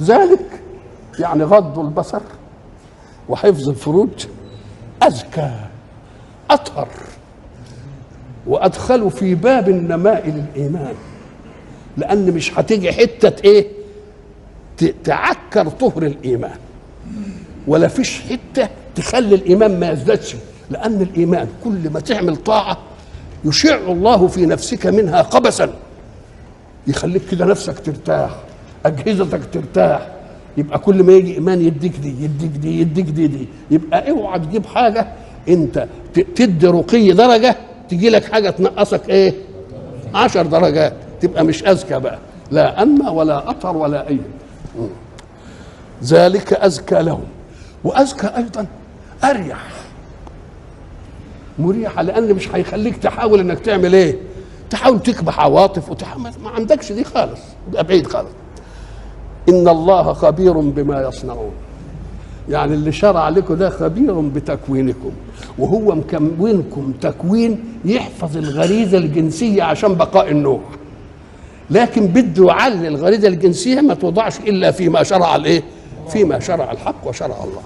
ذلك يعني غض البصر وحفظ الفروج أزكى أطهر، وأدخلوا في باب النماء للإيمان، لأن مش هتيجي حتة إيه تعكر طهر الإيمان، ولا فيش حتة تخلي الإيمان ما يزدادش، لأن الإيمان كل ما تعمل طاعة يشع الله في نفسك منها قبسا، يخليك كده نفسك ترتاح، أجهزتك ترتاح، يبقى كل ما يجي إيمان يديك دي يديك دي يديك دي، يبقى اوعى تجيب حاجة أنت تدي رقي درجة تجي لك حاجة تنقصك إيه 10 درجات، تبقى مش أزكى بقى، لا أنمى ولا أطهر ولا أي. ذلك أزكى لهم، وأزكى أيضا أريح، مريحة، لأن مش هيخليك تحاول إنك تعمل إيه، تحاول تكبح عواطف ما عندكش دي خالص، ده بعيد خالص. إن الله خبير بما يصنعون، يعني اللي شرع لكم ده خبير بتكوينكم، وهو مكونكم تكوين يحفظ الغريزة الجنسية عشان بقاء النوع، لكن بده يعلي الغريزة الجنسية ما توضعش إلا فيما شرع الإيه؟ فيما شرع الحق وشرع الله.